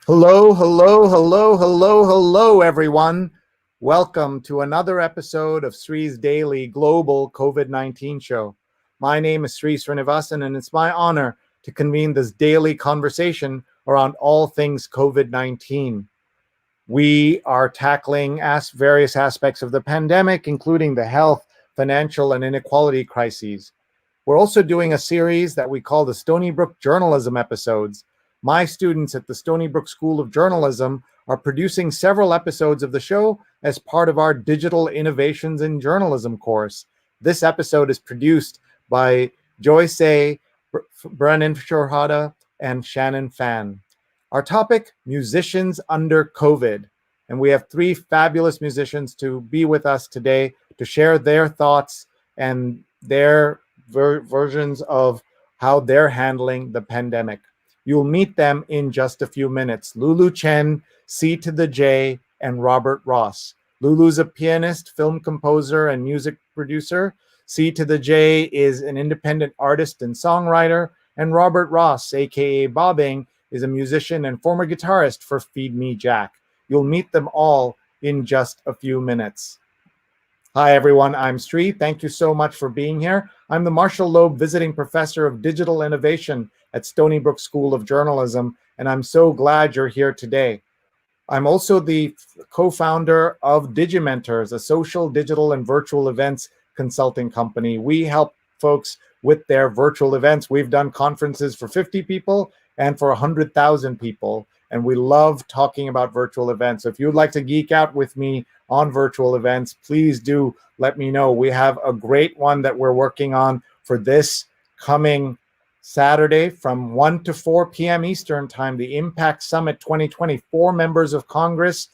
Hello, hello, hello, hello, hello, everyone. Welcome to another episode of Sree's Daily Global COVID-19 Show. My name is Sree Sreenivasan, and it's my honor to convene this daily conversation around all things COVID-19. We are tackling various aspects of the pandemic, including the health, financial, and inequality crises. We're also doing a series that we call the Stony Brook Journalism Episodes. My students at the Stony Brook School of Journalism are producing several episodes of the show as part of our Digital Innovations in Journalism course. This episode is produced by Joyce Brennan Souhrada and Shannon Fan. Our topic, musicians under COVID. And we have three fabulous musicians to be with us today to share their thoughts and their versions of how they're handling the pandemic. You'll meet them in just a few minutes. Lulu Chen, C to the J, and Robert Ross. Lulu's a pianist, film composer, and music producer. C to the J is an independent artist and songwriter. And Robert Ross, aka Bobbing, is a musician and former guitarist for Feed Me Jack. You'll meet them all in just a few minutes. Hi, everyone. I'm Sree. Thank you so much for being here. I'm the Marshall Loeb Visiting Professor of Digital Innovation at Stony Brook School of Journalism, and I'm so glad you're here today. I'm also the co-founder of Digimentors, a social, digital, and virtual events consulting company. We help folks with their virtual events. We've done conferences for 50 people and for 100,000 people, and we love talking about virtual events. So if you'd like to geek out with me on virtual events, please do let me know. We have a great one that we're working on for this coming Saturday from 1 to 4 p.m. Eastern Time, the Impact Summit 2020. 4 members of Congress,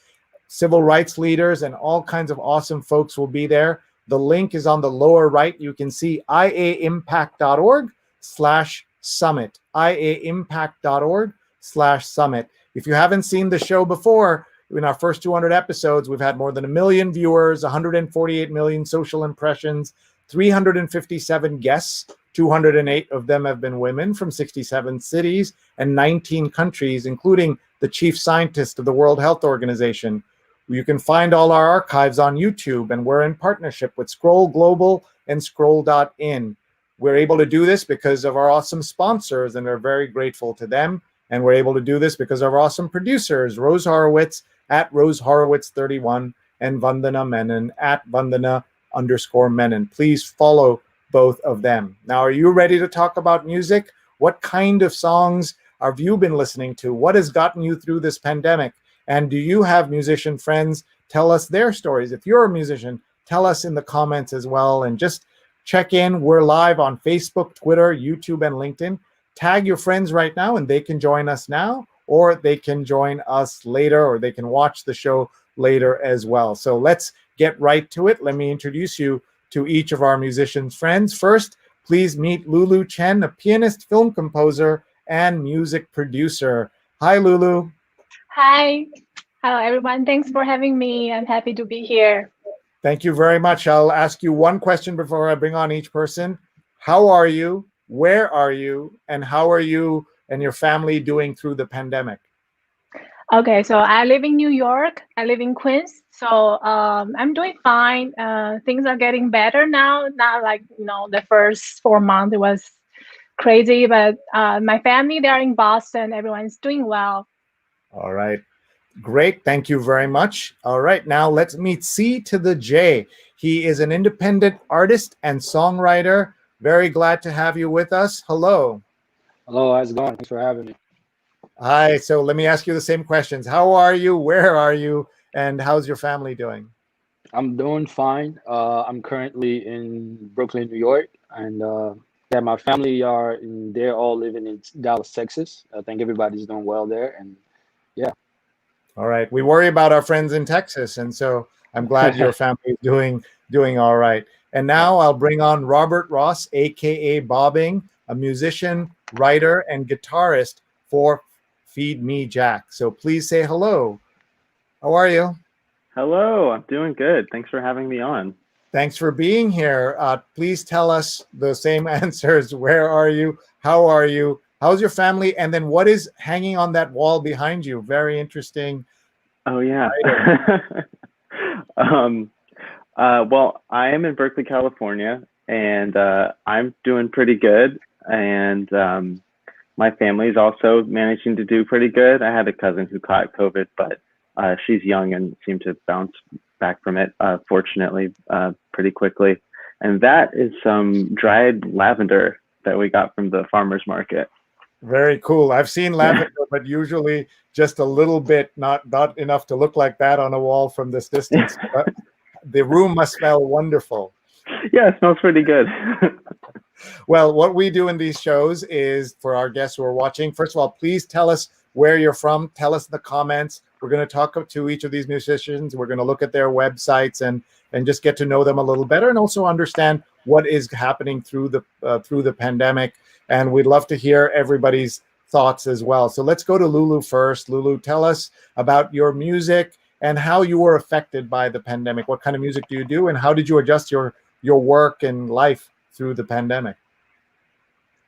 civil rights leaders, and all kinds of awesome folks will be there. The link is on the lower right. You can see iaimpact.org/summit, iaimpact.org/summit. If you haven't seen the show before, in our first 200 episodes, we've had more than 1 million viewers, 148 million social impressions, 357 guests. 208 of them have been women from 67 cities and 19 countries, including the chief scientist of the World Health Organization. You can find all our archives on YouTube, and we're in partnership with Scroll Global and Scroll.in. We're able to do this because of our awesome sponsors, and we're very grateful to them. And we're able to do this because of our awesome producers, Rose Horowitz at Rose Horowitz 31 and Vandana Menon at Vandana_Menon. Please follow both of them. Now, are you ready to talk about music? What kind of songs have you been listening to? What has gotten you through this pandemic? And do you have musician friends? Tell us their stories. If you're a musician, tell us in the comments as well. And just check in. We're live on Facebook, Twitter, YouTube, and LinkedIn. Tag your friends right now, and they can join us now, or they can join us later, or they can watch the show later as well. So let's get right to it. Let me introduce you to each of our musicians' friends. First, please meet Lulu Chen, a pianist, film composer, and music producer. Hi, Lulu. Hi. Hello, everyone. Thanks for having me. I'm happy to be here. Thank you very much. I'll ask you one question before I bring on each person. How are you? Where are you? And how are you and your family doing through the pandemic? Okay, so I live in New York. I live in Queens. So I'm doing fine. Things are getting better now. Not like, the first 4 months, it was crazy. But my family, they're in Boston. Everyone's doing well. All right. Great. Thank you very much. All right. Now let's meet C to the J. He is an independent artist and songwriter. Very glad to have you with us. Hello. Hello. How's it going? Thanks for having me. Hi. So let me ask you the same questions. How are you? Where are you? And how's your family doing? I'm doing fine. I'm currently in Brooklyn, New York. And yeah, my family they're all living in Dallas, Texas. I think everybody's doing well there. And yeah. All right. We worry about our friends in Texas. And so I'm glad your family is doing all right. And now I'll bring on Robert Ross, aka Bobbing, a musician, writer, and guitarist for Feed Me Jack. So please say hello. How are you? Hello, I'm doing good. Thanks for having me on. Thanks for being here. Please tell us the same answers. Where are you? How are you? How's your family? And then what is hanging on that wall behind you? Very interesting. Oh yeah. Well, I am in Berkeley, California, and I'm doing pretty good. And my family is also managing to do pretty good. I had a cousin who caught COVID, but she's young and seemed to bounce back from it, fortunately, pretty quickly. And that is some dried lavender that we got from the farmer's market. Very cool. I've seen lavender, but usually just a little bit, not enough to look like that on a wall from this distance. But the room must smell wonderful. Yeah, it smells pretty good. Well, what we do in these shows is, for our guests who are watching, first of all, please tell us where you're from. Tell us in the comments. We're going to talk to each of these musicians. We're going to look at their websites and just get to know them a little better, and also understand what is happening through the pandemic. And we'd love to hear everybody's thoughts as well. So let's go to Lulu first. Lulu, tell us about your music and how you were affected by the pandemic. What kind of music do you do, and how did you adjust your work and life through the pandemic?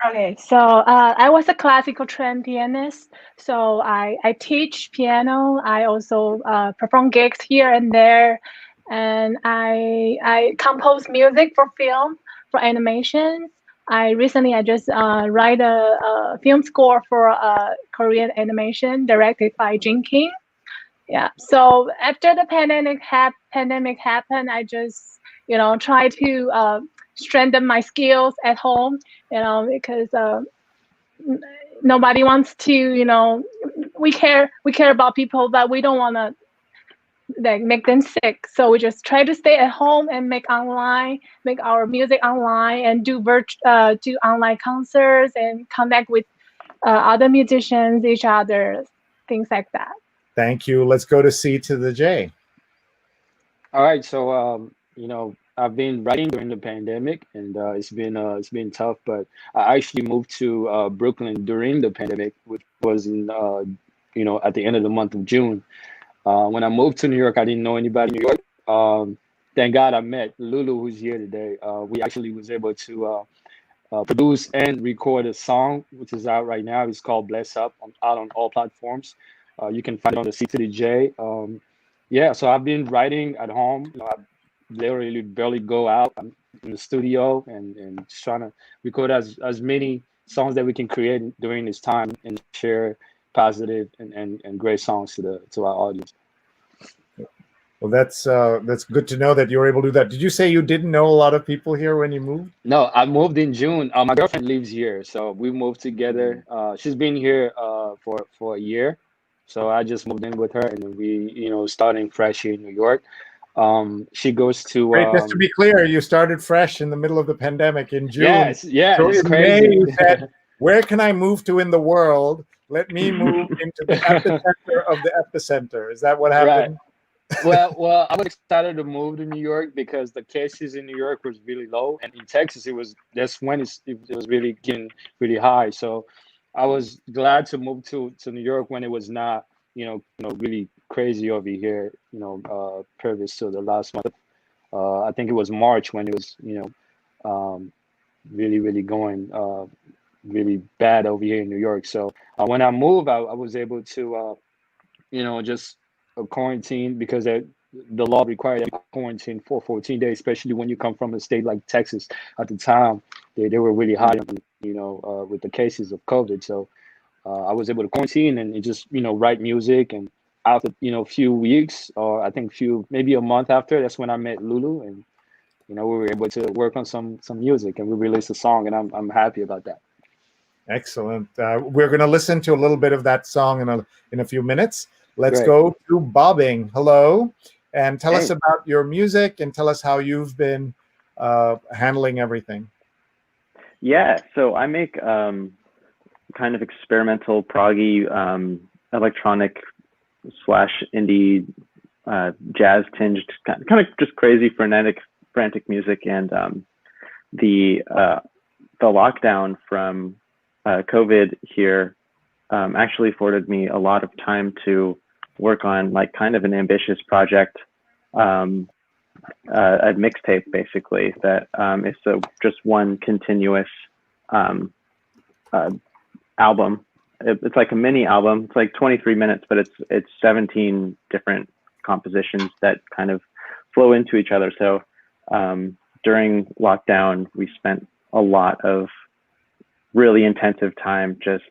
Okay, so I was a classical trained pianist. So I teach piano. I also perform gigs here and there, and I compose music for film, for animations. I just write a film score for a Korean animation directed by Jin King. Yeah. So after the pandemic happened, I just try to strengthen my skills at home. Because nobody wants to. We care about people, but we don't want to make them sick. So we just try to stay at home and make our music online, and do online concerts and connect with other musicians, each other, things like that. Thank you. Let's go to C to the J. All right, so I've been writing during the pandemic, and it's been tough. But I actually moved to Brooklyn during the pandemic, which was in at the end of the month of June. When I moved to New York, I didn't know anybody in New York. Thank God I met Lulu, who's here today. We actually was able to produce and record a song, which is out right now. It's called "Bless Up," out on all platforms. You can find it on the C to the J. Yeah, so I've been writing at home. I literally barely go out. I'm in the studio and just trying to record as many songs that we can create during this time, and share positive and great songs to our audience. Well, that's good to know that you were able to do that. Did you say you didn't know a lot of people here when you moved? No, I moved in June. My girlfriend lives here, so we moved together. She's been here for a year, so I just moved in with her, and then we starting fresh here in New York. She goes to. Great. Just to be clear, you started fresh in the middle of the pandemic in June. Yes, yeah, so it's in crazy. May, you said, "Where can I move to in the world? Let me move into the epicenter of the epicenter." Is that what happened? Right. Well, I was excited to move to New York because the cases in New York was really low, and in Texas that's when it was really getting really high. So I was glad to move to New York when it was not really crazy over here. Previous to the last month. I think it was March when it was really going really bad over here in New York. So when I moved, I was able to just quarantine, because the law required that you quarantine for 14 days, especially when you come from a state like Texas. At the time, they were really high, with the cases of COVID. So I was able to quarantine and just write music. And after a few weeks, or I think maybe a month after, that's when I met Lulu, and we were able to work on some music, and we released a song, and I'm happy about that. Excellent. We're going to listen to a little bit of that song in a few minutes. Let's Great. go to Bobbing. Hello, and tell us about your music, and tell us how you've been handling everything. Yeah, so I make kind of experimental, proggy, electronic / indie, jazz tinged, kind of just crazy, frantic music. And the lockdown from COVID here actually afforded me a lot of time to work on kind of an ambitious project, a mixtape basically, that is just one continuous album. It's like a mini album. It's like 23 minutes, but it's 17 different compositions that kind of flow into each other. So during lockdown, we spent a lot of really intensive time just,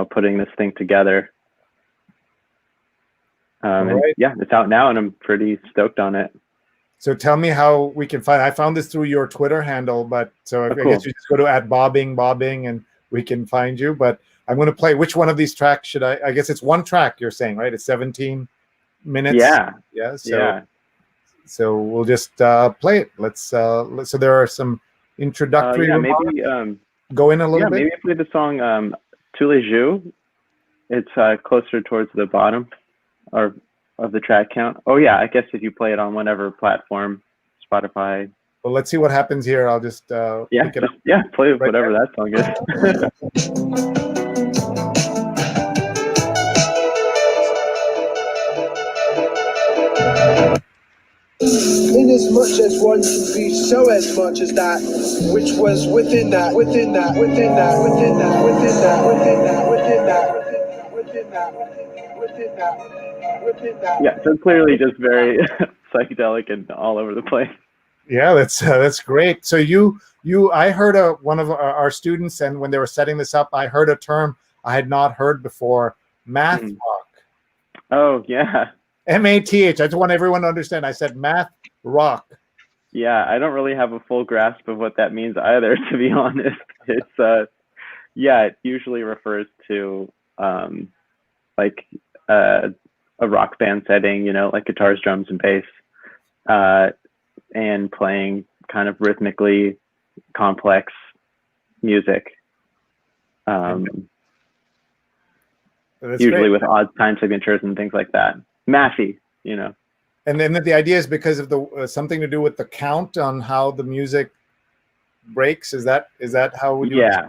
putting this thing together. And yeah, it's out now and I'm pretty stoked on it. So tell me how we can find. I found this through your Twitter handle, but so I guess you just go to @bobbing and we can find you. But I'm going to play. Which one of these tracks should I guess it's one track. You're saying, right? It's 17 minutes. Yeah. So we'll just play it. Let's. So there are some introductory. Maybe go in a little bit. Maybe play the song "Tous les jours." It's closer towards the bottom, or of the track count. Oh yeah, I guess if you play it on whatever platform, Spotify. Well, let's see what happens here. I'll just pick it up. Play right whatever there. that song is. In as much as one can be, so as much as that, which was within that, within that, within that, within that, within that, within that, within that, within that, within that, within that. Yeah, so clearly just very psychedelic and all over the place. Yeah, that's great. So I heard one of our students, and when they were setting this up, I heard a term I had not heard before: math rock. Oh yeah. MATH. I just want everyone to understand. I said math rock. Yeah, I don't really have a full grasp of what that means either, to be honest. It's it usually refers to like a rock band setting, like guitars, drums, and bass, and playing kind of rhythmically complex music. Usually great. With odd time signatures and things like that. Mathy, And then the idea is because of the something to do with the count on how the music breaks. Is that how we do it?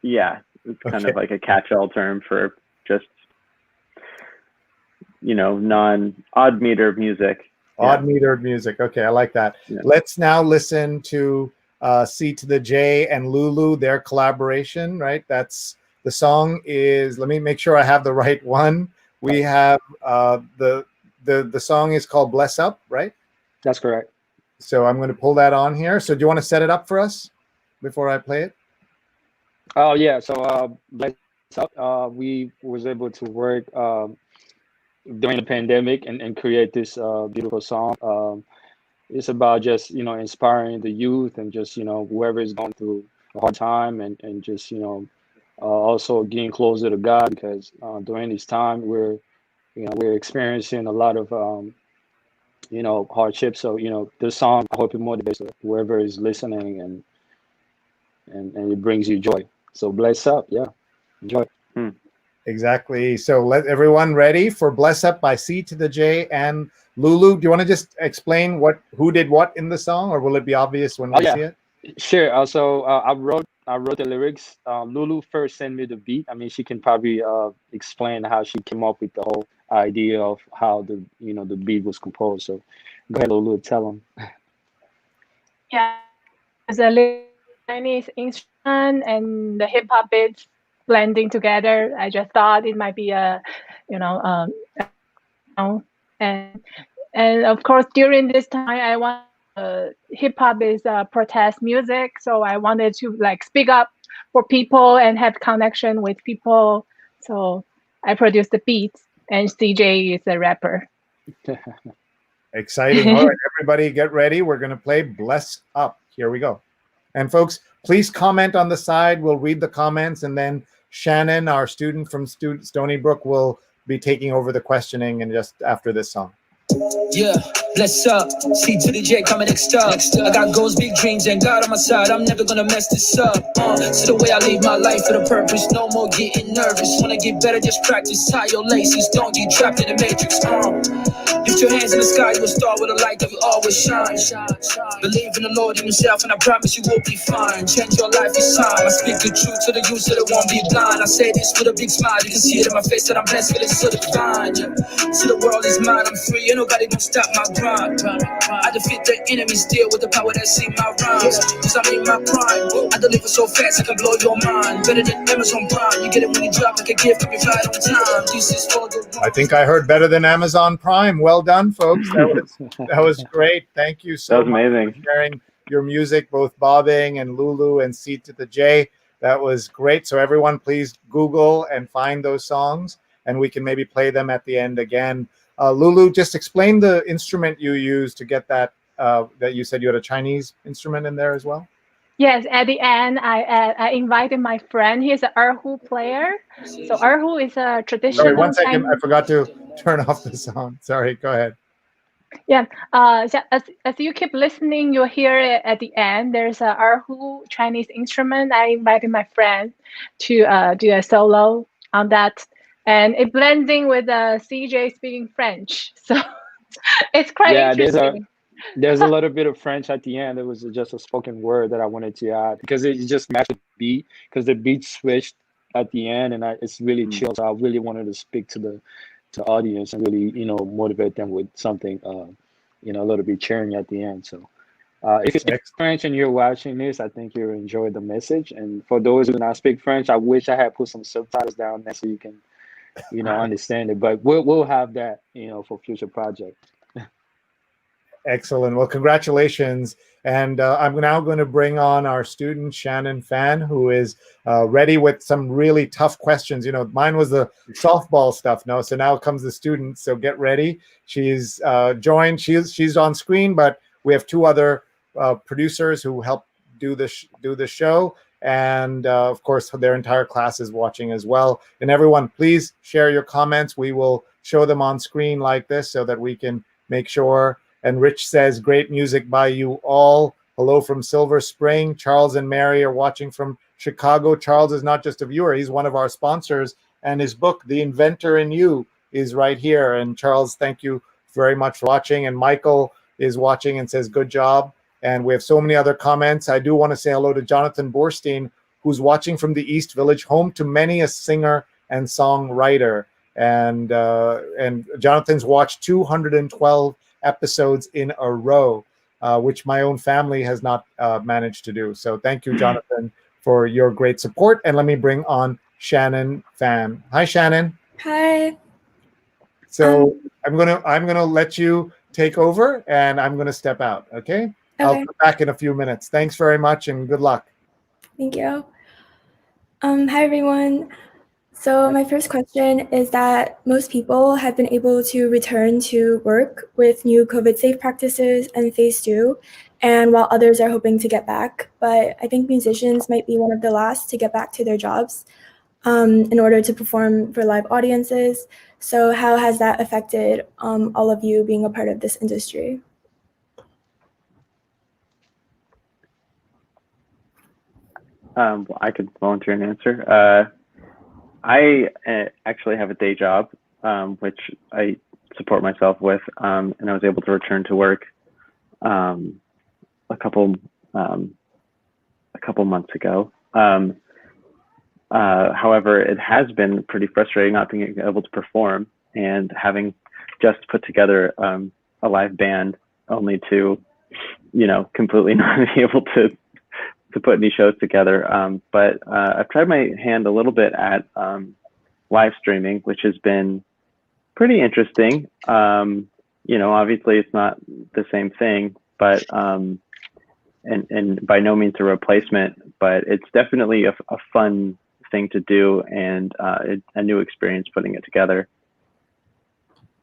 Yeah. It's kind of like a catch-all term for just non-odd meter music. Odd metered music. Okay, I like that. Yeah. Let's now listen to C to the J and Lulu, their collaboration. Right. That's the song is. Let me make sure I have the right one. We have the song is called Bless Up, right? That's correct. So I'm going to pull that on here. So do you want to set it up for us before I play it? Oh yeah. So Bless Up, we was able to work during the pandemic and create this beautiful song. It's about just inspiring the youth and just whoever is going through a hard time and just also getting closer to God, because during this time we're experiencing a lot of hardships. So this song, I hope it motivates whoever is listening and it brings you joy. So Bless Up, enjoy. Exactly. So let everyone ready for Bless Up by C to the J and Lulu. Do you want to just explain who did what in the song, or will it be obvious when we see it? Sure. So I wrote the lyrics. Lulu first sent me the beat. I mean, she can probably explain how she came up with the whole idea of how the beat was composed. So go ahead, Lulu, tell them. Yeah, there's a Chinese instrument and the hip hop beats blending together. I just thought it might be and of course during this time I want hip hop is protest music, so I wanted to speak up for people and have connection with people. So I produced the beats, and CJ is the rapper. Exciting. All right, everybody get ready. We're going to play Bless Up. Here we go. And folks, please comment on the side. We'll read the comments, and then Shannon, our student from Stony Brook, will be taking over the questioning and just after this song. Yeah, bless up. C to the J coming next up. I got goals, big dreams, and God on my side. I'm never gonna mess this up. So the way I live my life for the purpose. No more getting nervous. Wanna get better, just practice. Tie your laces, don't get trapped in the matrix. Lift your hands in the sky, you'll start with a light that will always shine. Believe in the Lord and yourself, and I promise you will be fine. Change your life is time. I speak the truth to the youth so they won't be blind. I say this with a big smile. You can see it in my face that I'm blessed, feeling so divine. See the world is mine, I'm free. Ain't nobody gonna stop my grind. prime. I defeat the enemy still with the power that's in my rhymes. Cause I'm in my prime. I deliver so fast I can blow your mind. Better than Amazon Prime. You get it when you drop like a gift, come right on time. This is for the I think I heard better than Amazon Prime. Well done, folks. That was great. Thank you so That was much amazing. for sharing your music, both bobbing and Lulu and C to the J. That was great. So everyone, please Google and find those songs, and we can maybe play them at the end again. Lulu, just explain the instrument you use to get that. That you said you had a Chinese instrument in there as well. Yes, at the end, I invited my friend. He's an erhu player. So erhu is a traditional. Sorry, 1 second. Chinese. I forgot to turn off the song. Sorry, go ahead. Yeah. So as you keep listening, you'll hear it at the end. There's a erhu Chinese instrument. I invited my friend to do a solo on that, and it blends in with CJ speaking French. So it's quite interesting. There's a little bit of French at the end. It was just a spoken word that I wanted to add because it just matched the beat. Because the beat switched at the end, and it's really chill. So I really wanted to speak to the audience and really, motivate them with something, a little bit cheering at the end. So if you speak French and you're watching this, I think you'll enjoy the message. And for those who do not speak French, I wish I had put some subtitles down there so you can, understand it. But we'll have that, for future projects. Excellent. Well, congratulations. And I'm now going to bring on our student, Shannon Fan, who is ready with some really tough questions. Mine was the softball stuff. So now comes the student. So get ready. She's joined. She's on screen, but we have two other producers who help do the show. And of course, their entire class is watching as well. And everyone, please share your comments. We will show them on screen like this so that we can make sure. And Rich says, great music by you all. Hello from Silver Spring. Charles and Mary are watching from Chicago. Charles is not just a viewer. He's one of our sponsors. And his book, The Inventor in You, is right here. And Charles, thank you very much for watching. And Michael is watching and says, good job. And we have so many other comments. I do want to say hello to Jonathan Borstein, who's watching from the East Village, home to many a singer and songwriter. And Jonathan's watched 212 episodes in a row, which my own family has not managed to do. So thank you, Jonathan, for your great support. And let me bring on Shannon Fan. Hi, Shannon. Hi. So I'm gonna let you take over, and I'm gonna step out. Okay. I'll come back in a few minutes. Thanks very much, and good luck. Thank you. Hi, everyone. So my first question is that most people have been able to return to work with new COVID-safe practices and phase 2, and while others are hoping to get back. But I think musicians might be one of the last to get back to their jobs in order to perform for live audiences. So how has that affected all of you being a part of this industry? I could volunteer an answer. I actually have a day job, which I support myself with, and I was able to return to work a couple months ago. However, it has been pretty frustrating not being able to perform and having just put together a live band, only to, completely not be able to put any shows together. But I've tried my hand a little bit at live streaming, which has been pretty interesting. Obviously it's not the same thing, but and by no means a replacement, but it's definitely a fun thing to do, and a new experience putting it together.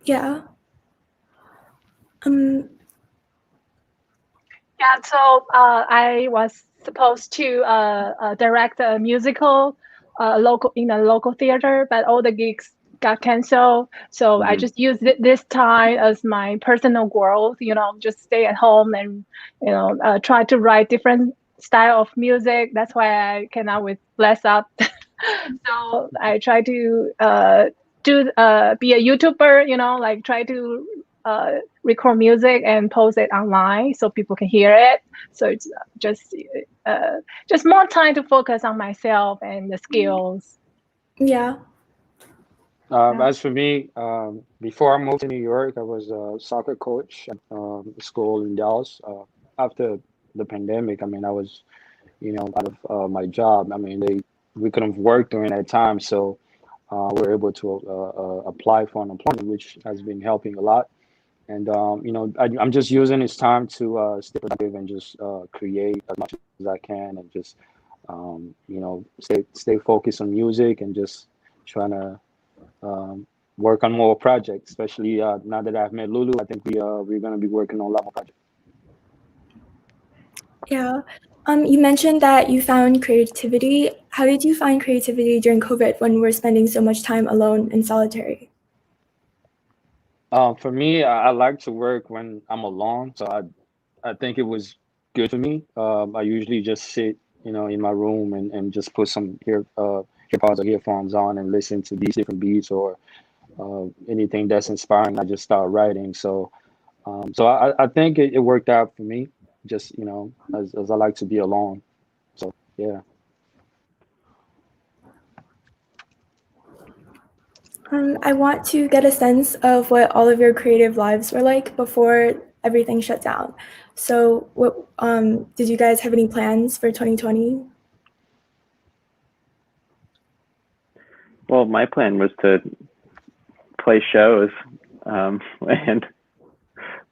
Yeah. Yeah, so I was supposed to direct a musical in a local theater, but all the gigs got canceled. So I just used this time as my personal growth, just stay at home and, try to write different style of music. That's why I came out with Bless Up. So I try to be a YouTuber, try to record music and post it online so people can hear it. So it's just more time to focus on myself and the skills. Yeah. As for me, before I moved to New York, I was a soccer coach at a school in Dallas. After the pandemic, I mean, I was, out of my job. I mean, we couldn't work during that time, so we were able to apply for unemployment, which has been helping a lot. And I'm just using this time to stay productive and just create as much as I can, and just stay focused on music, and just trying to work on more projects, especially now that I've met Lulu. I think we're going to be working on a lot more projects. Yeah. You mentioned that you found creativity. How did you find creativity during COVID when we're spending so much time alone and solitary? For me, I like to work when I'm alone, so I think it was good for me. I usually just sit, in my room, and just put some earpods or earphones on and listen to these different beats, or anything that's inspiring. I just start writing. So I think it worked out for me. Just as I like to be alone. So yeah. I want to get a sense of what all of your creative lives were like before everything shut down. So, what did you guys have any plans for 2020? Well, my plan was to play shows, and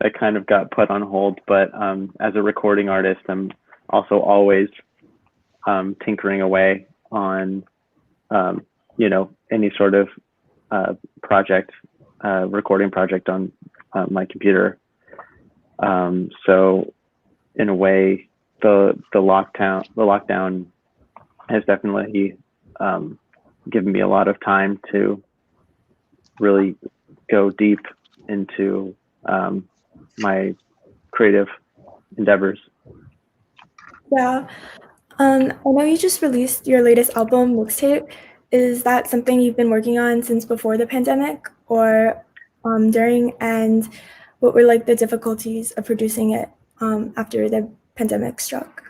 that kind of got put on hold. But as a recording artist, I'm also always tinkering away on, any sort of project, recording project on my computer. So in a way, the lockdown has definitely given me a lot of time to really go deep into my creative endeavors. Yeah. I know you just released your latest album, Mixtape. Is that something you've been working on since before the pandemic, or during? And what were like the difficulties of producing it after the pandemic struck?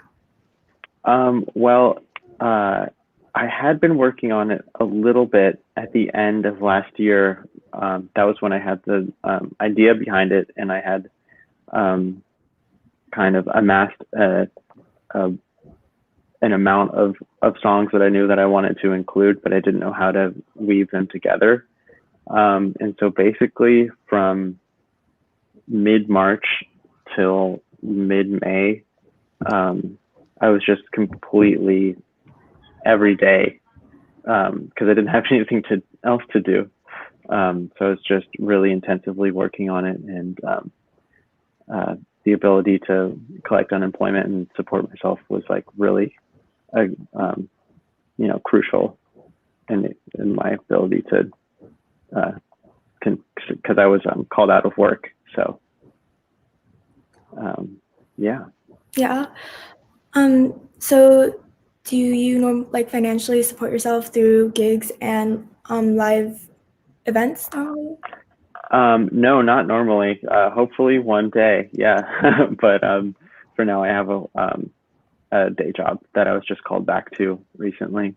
Well, I had been working on it a little bit at the end of last year. That was when I had the idea behind it, and I had kind of amassed an amount of songs that I knew that I wanted to include, but I didn't know how to weave them together. And so basically from mid-March till mid-May, I was just completely every day, because I didn't have anything else to do. So I was just really intensively working on it, and the ability to collect unemployment and support myself was like really, crucial in my ability to, because I was called out of work. So, yeah. Yeah. So do you financially support yourself through gigs and live events normally? No, not normally. Hopefully one day, yeah. But for now, I have a day job that I was just called back to recently.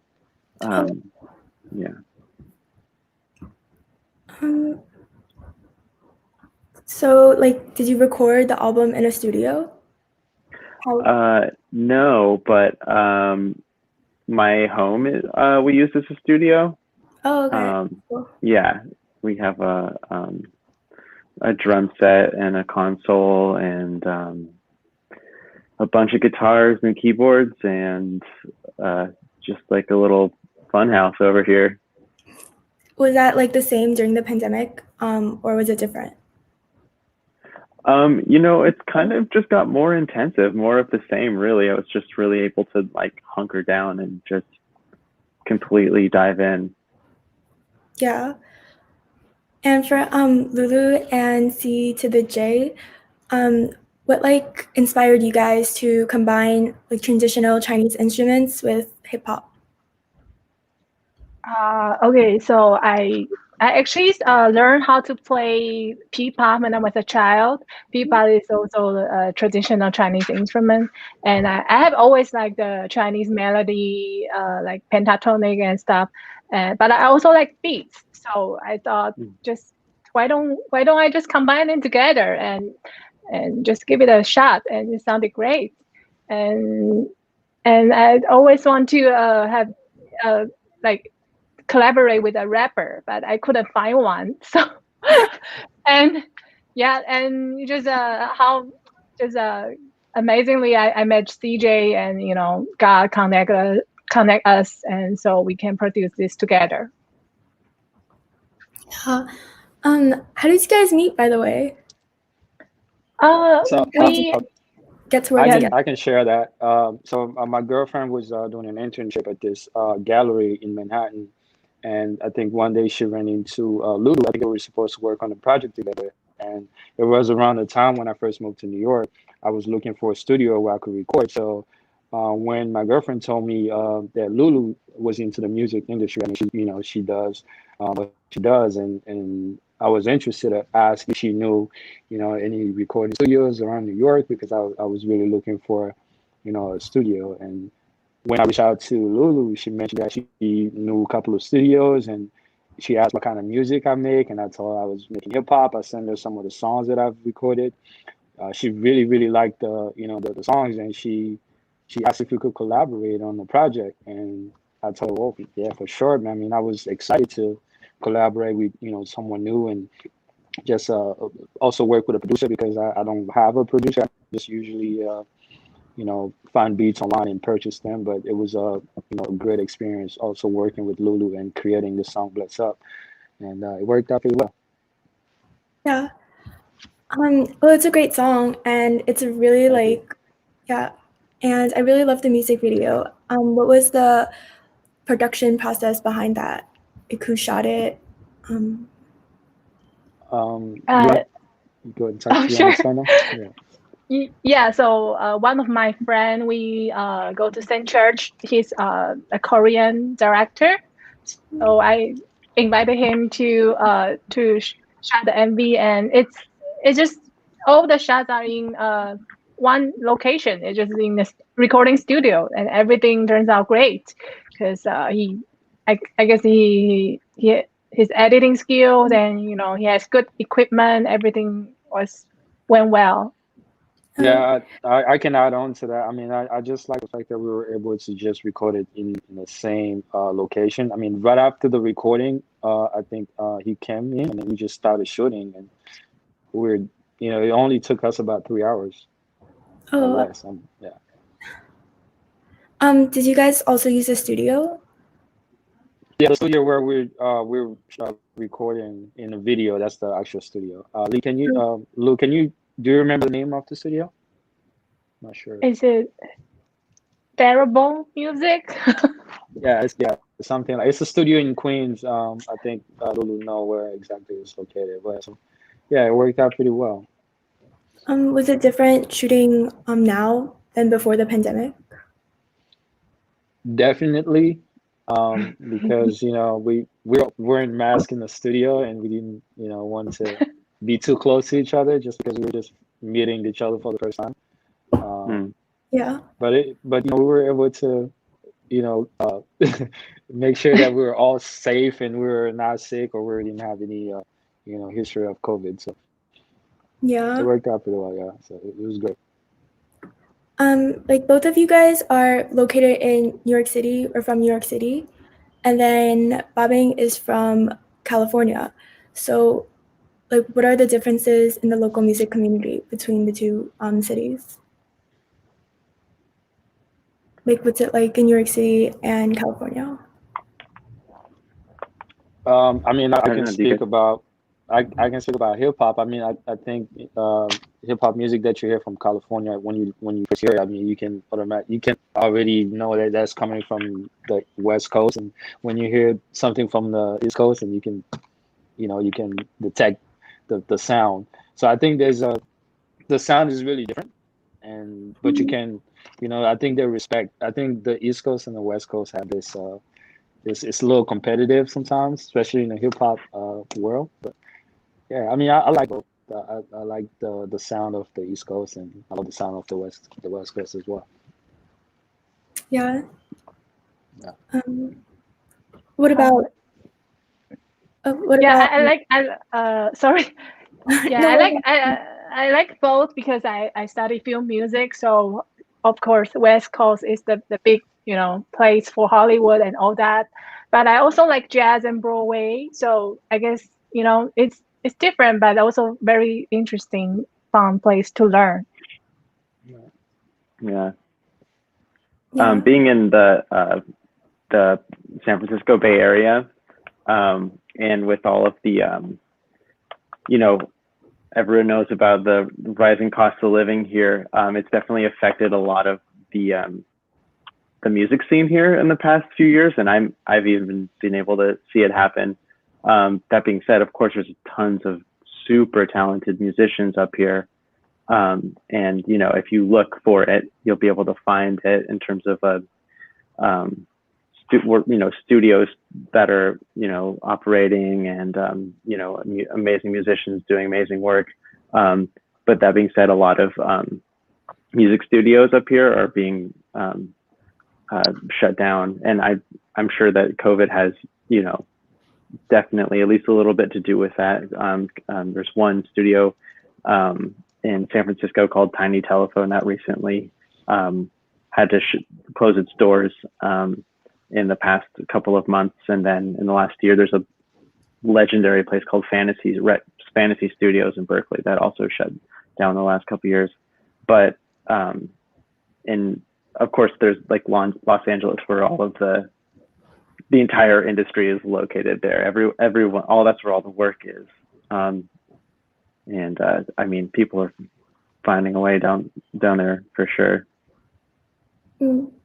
Yeah. So, did you record the album in a studio? No, but my home is we use as a studio. Oh, okay. Cool. Yeah, we have a drum set and a console and a bunch of guitars and keyboards and just like a little fun house over here. Was that the same during the pandemic, or was it different? It's kind of just got more intensive, more of the same, really. I was just really able to hunker down and just completely dive in. Yeah. And for Lulu and C to the J, what inspired you guys to combine traditional Chinese instruments with hip hop? Okay, so I actually learned how to play pipa when I was a child. Pipa is also a traditional Chinese instrument, and I have always liked the Chinese melody, like pentatonic and stuff. But I also like beats. So I thought, just why don't I just combine them together and just give it a shot, and it sounded great. And I always want to have like collaborate with a rapper, but I couldn't find one. So and yeah, and just how just amazingly I met CJ, and God connect us, and so we can produce this together. How did you guys meet, by the way? We get to work together. I can share that. So my girlfriend was doing an internship at this gallery in Manhattan, and I think one day she ran into Lulu. I think they were supposed to work on a project together, and it was around the time when I first moved to New York. I was looking for a studio where I could record. So when my girlfriend told me that Lulu was into the music industry, I mean, she does what she does, and I was interested to ask if she knew, any recording studios around New York, because I was really looking for, a studio. And when I reached out to Lulu, she mentioned that she knew a couple of studios, and she asked what kind of music I make, and I told her I was making hip hop. I sent her some of the songs that I've recorded. She really, really liked the songs, and she asked if we could collaborate on the project. And I told her, well, yeah, for sure, man. I mean, I was excited to collaborate with someone new, and just also work with a producer, because I don't have a producer. I just usually find beats online and purchase them. But it was a great experience also working with Lulu and creating the song Bless Up, and it worked out pretty well. Yeah. Well, it's a great song, and it's a really and I really love the music video. What was the production process behind that? Like, who shot it? Go ahead and talk to sure. Yeah. Yeah, so one of my friend, we go to same church. He's a Korean director, so I invited him to shot the MV, and it's just all the shots are in one location. It's just in the recording studio, and everything turns out great because I guess his editing skills, and he has good equipment. Everything went well. Yeah, I can add on to that. I mean, I just like the fact that we were able to just record it in the same location. I mean, right after the recording, I think he came in and we just started shooting, and it only took us about 3 hours or less. Yeah. Did you guys also use a studio? Yeah, the studio where we're recording in the video, that's the actual studio. Lee, do you remember the name of the studio? Not sure. Is it Bearable Music? It's something like, it's a studio in Queens. I think Lulu know where exactly it's located. But so, yeah, it worked out pretty well. Was it different shooting now than before the pandemic? Definitely, because we weren't masked in the studio, and we didn't want to be too close to each other, just because we were just meeting each other for the first time. Yeah. But we were able to make sure that we were all safe and we were not sick, or we didn't have any history of COVID. So yeah, it worked out pretty well. Yeah, so it was great. Like, both of you guys are located in New York City, or from New York City, and then Bobbing is from California. So, like, what are the differences in the local music community between the two cities? Like, what's it like in New York City and California? I mean, I can speak about hip hop. I mean, I think hip hop music that you hear from California, when you first hear it, I mean, you can already know that that's coming from the West Coast, and when you hear something from the East Coast, and you can detect the sound. So I think the sound is really different, but you can, I think they respect. I think the East Coast and the West Coast have this. It's a little competitive sometimes, especially in the hip hop world. But yeah, I mean, I like both. I like the sound of the East Coast, and I love the sound of the West Coast as well. Yeah. What about What Yeah, about? I like. Sorry. Yeah, No, I what like. about- I like both because I study film music. So of course, West Coast is the big place for Hollywood and all that. But I also like jazz and Broadway. So I guess it's different, but also very interesting, fun place to learn. Yeah. Yeah. Being in the San Francisco Bay Area, and with all of the everyone knows about the rising cost of living here. It's definitely affected a lot of the music scene here in the past few years, and I've even been able to see it happen. That being said, of course, there's tons of super talented musicians up here, and if you look for it, you'll be able to find it in terms of studios that are operating, and amazing musicians doing amazing work. But that being said, a lot of music studios up here are being shut down, and I'm sure that COVID has definitely at least a little bit to do with that. There's one studio in San Francisco called Tiny Telephone that recently had to close its doors in the past couple of months, and then in the last year there's a legendary place called Fantasy Studios in Berkeley that also shut down the last couple of years. But and of course there's like Los Angeles, where all of the entire industry is located there. Everyone, all that's where all the work is. And I mean, people are finding a way down there for sure.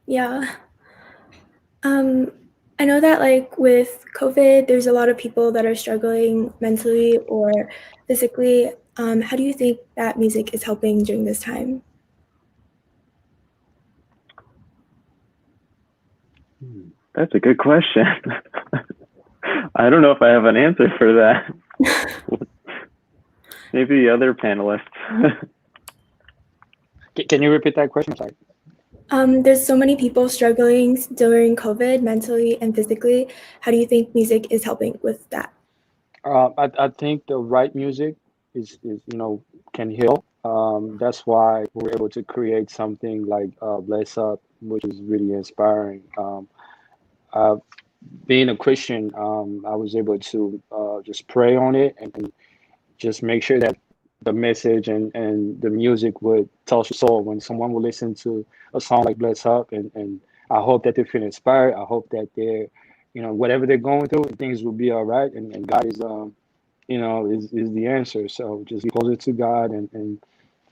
Yeah. I know that like with COVID, there's a lot of people that are struggling mentally or physically. How do you think that music is helping during this time? That's a good question. I don't know if I have an answer for that. Maybe the other panelists. Can you repeat that question? Sorry. There's so many people struggling during COVID, mentally and physically. How do you think music is helping with that? I think the right music is can heal. That's why we're able to create something like Bless Up, which is really inspiring. Being a Christian, I was able to just pray on it and just make sure that the message and the music would touch your soul. When someone will listen to a song like Bless Up, and I hope that they feel inspired. I hope that they're, whatever they're going through, things will be all right. And God is, is the answer. So just be closer to God, and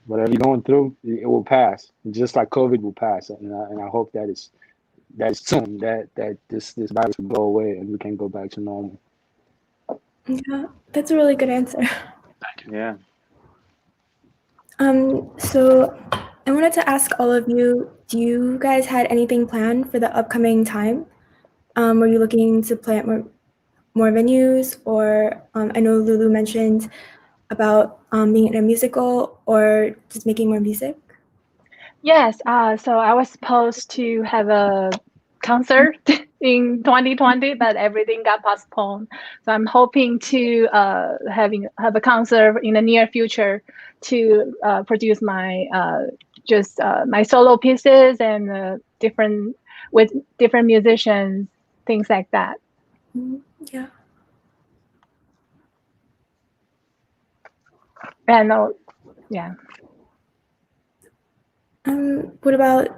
whatever you're going through, it will pass. Just like COVID will pass. And I hope that is soon, that this virus will go away and we can go back to normal. Yeah, that's a really good answer. Yeah. So I wanted to ask all of you, do you guys had anything planned for the upcoming time? Were you looking to play at more venues, or I know Lulu mentioned about being in a musical or just making more music? Yes. So I was supposed to have a concert in 2020, but everything got postponed. So I'm hoping to have a concert in the near future to produce my my solo pieces and with different musicians, things like that. Yeah. And yeah. What about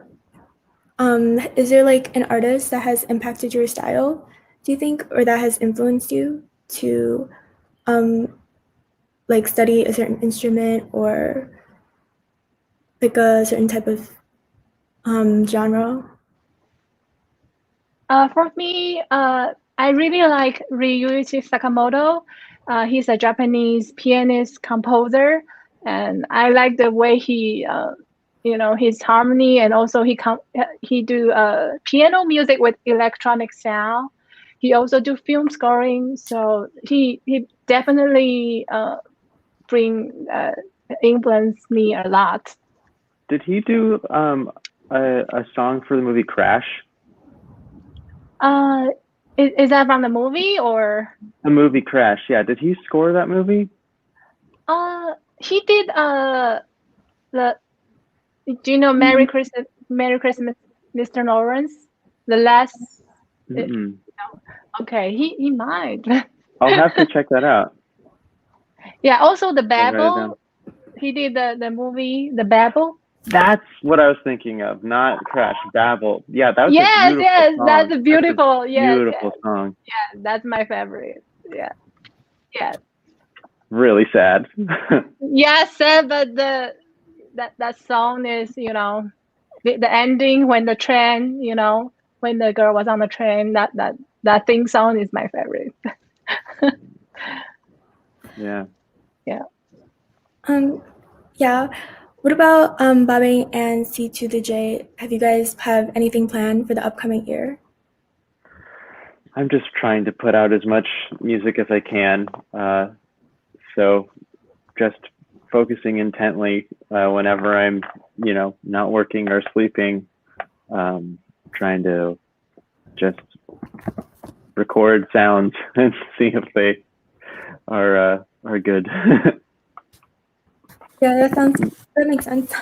is there like an artist that has impacted your style, do you think, or that has influenced you to like study a certain instrument or like a certain type of genre? For me, I really like Ryuichi Sakamoto. He's a Japanese pianist composer, and I like the way he, his harmony, and also he do piano music with electronic sound. He also do film scoring, so he definitely influence me a lot. Did he do a song for the movie Crash? Is that from the movie or? The movie Crash. Yeah. Did he score that movie? He did. The Do you know Merry Christmas, Mr. Lawrence? The last. Mm-mm. Okay, he might. I'll have to check that out. Yeah. Also, the I'll write it down. Babel. He did the movie The Babel. That's what I was thinking of, not Crash. Babel. Yeah, that was a Yes, beautiful yes, song. that's a beautiful. Yes, beautiful yes, song. yeah, that's my favorite. Yeah, yeah, Really sad. yes, but that song is, you know, the ending when the train, you know, when the girl was on the train, that theme song is my favorite. Yeah. Yeah. Yeah. What about bobbing and C to the J? Have you guys have anything planned for the upcoming year? I'm just trying to put out as much music as I can. So just focusing intently whenever I'm, you know, not working or sleeping, trying to just record sounds and see if they are good. Yeah, that makes sense.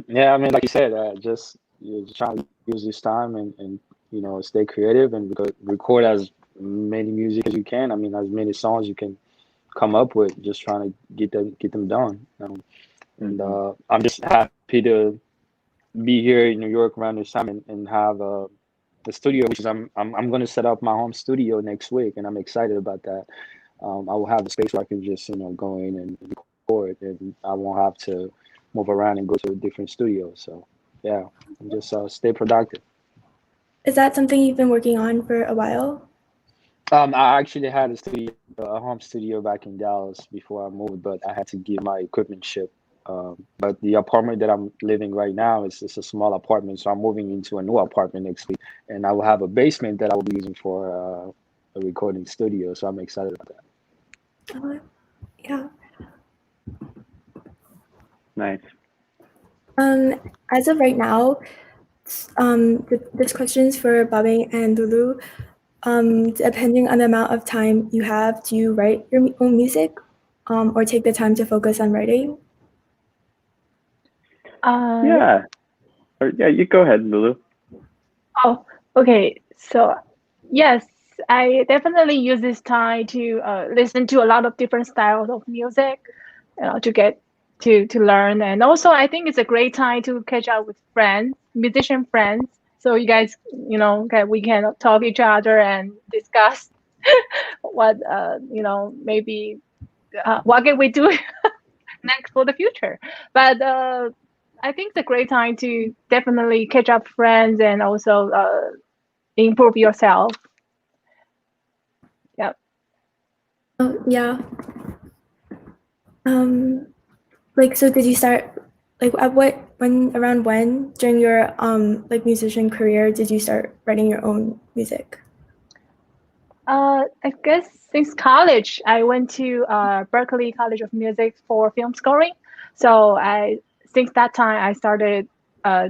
Yeah, I mean, like you said, just you're just trying to use this time and you know, stay creative and record as many music as you can. I mean, as many songs you can come up with. Just trying to get them done. And I'm just happy to be here in New York around this time and have the studio, which is I'm going to set up my home studio next week, and I'm excited about that. I will have the space where I can just, you know, go in and record, and I won't have to move around and go to a different studio. So yeah, and just stay productive. Is that something you've been working on for a while? I actually had a home studio back in Dallas before I moved, but I had to get my equipment shipped. But the apartment that I'm living right now is a small apartment, so I'm moving into a new apartment next week, and I will have a basement that I will be using for a recording studio. So I'm excited about that. Yeah. Nice. As of right now, this question is for Bobby and Lulu. Depending on the amount of time you have, do you write your own music, or take the time to focus on writing? Yeah. Yeah, you go ahead, Lulu. Oh, okay. So, yes, I definitely use this time to listen to a lot of different styles of music, you know, to get to learn. And also, I think it's a great time to catch up with friends, musician friends. So you guys, you know, we can talk each other and discuss what, you know, maybe what can we do next for the future. But I think it's a great time to definitely catch up friends and also improve yourself. Yeah. Yeah. Like, so did you start, like, around when during your like musician career did you start writing your own music? I guess since college, I went to Berklee College of Music for film scoring. So since that time, I started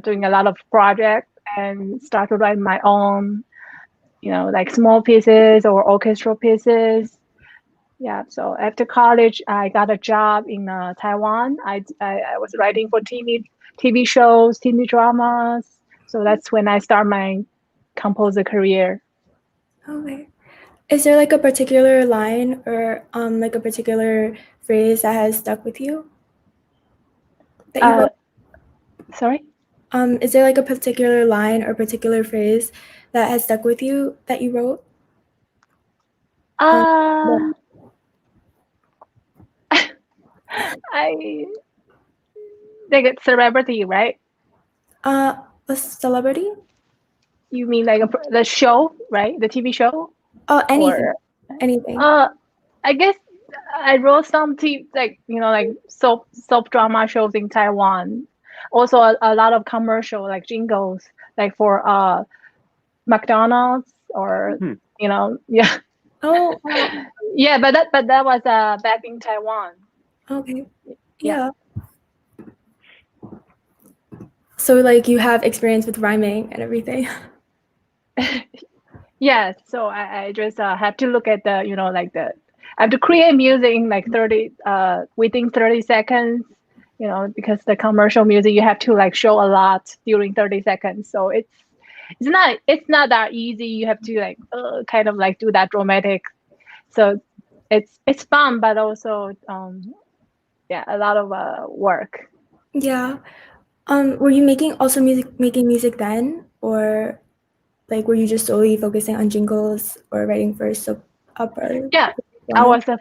doing a lot of projects and started writing my own, you know, like small pieces or orchestral pieces. Yeah. So after college, I got a job in Taiwan. I was writing for TV shows, TV dramas. So that's when I start my composer career. Okay. Is there like a particular line or like a particular phrase that has stuck with you that you wrote? Sorry? Is there like a particular line or particular phrase that has stuck with you that you wrote? I like a celebrity, right? A celebrity? You mean like the show, right? The TV show? Oh, anything. Or, anything. I guess I wrote some like, you know, like soap drama shows in Taiwan. Also a lot of commercial like jingles, like for McDonald's or you know, yeah. Oh. Yeah, but that was back in Taiwan. Okay. Yeah. So like you have experience with rhyming and everything. Yes, so I just have to look at the, like I have to create music in like 30, within 30 seconds, because the commercial music, you have to like show a lot during 30 seconds. So it's not that easy. You have to like kind of like do that dramatic. So it's fun, but also, yeah, a lot of work. Yeah. Were you making music then, or like were you just solely focusing on jingles or writing for soap opera? Yeah, I was a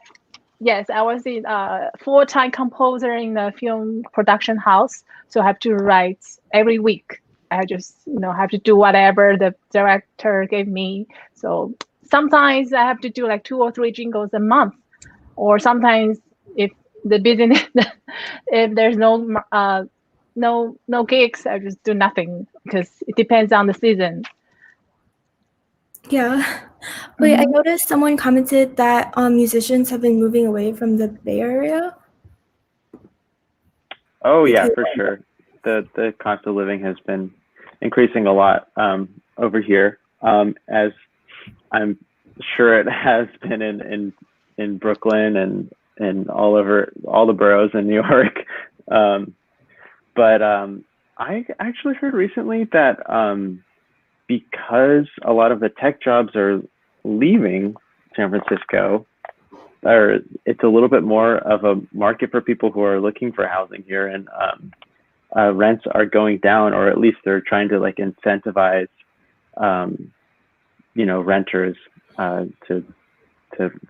Yes, I was a full-time composer in the film production house. So I have to write every week. I just, have to do whatever the director gave me. So sometimes I have to do like 2 or 3 jingles a month, or sometimes if the business, if there's no gigs, I just do nothing because it depends on the season. Yeah. Wait, I noticed someone commented that musicians have been moving away from the Bay Area. Oh yeah, for sure. The cost of living has been increasing a lot over here, as I'm sure it has been in Brooklyn and all over all the boroughs in New York. But I actually heard recently that because a lot of the tech jobs are leaving San Francisco, or it's a little bit more of a market for people who are looking for housing here, and rents are going down, or at least they're trying to like incentivize, renters to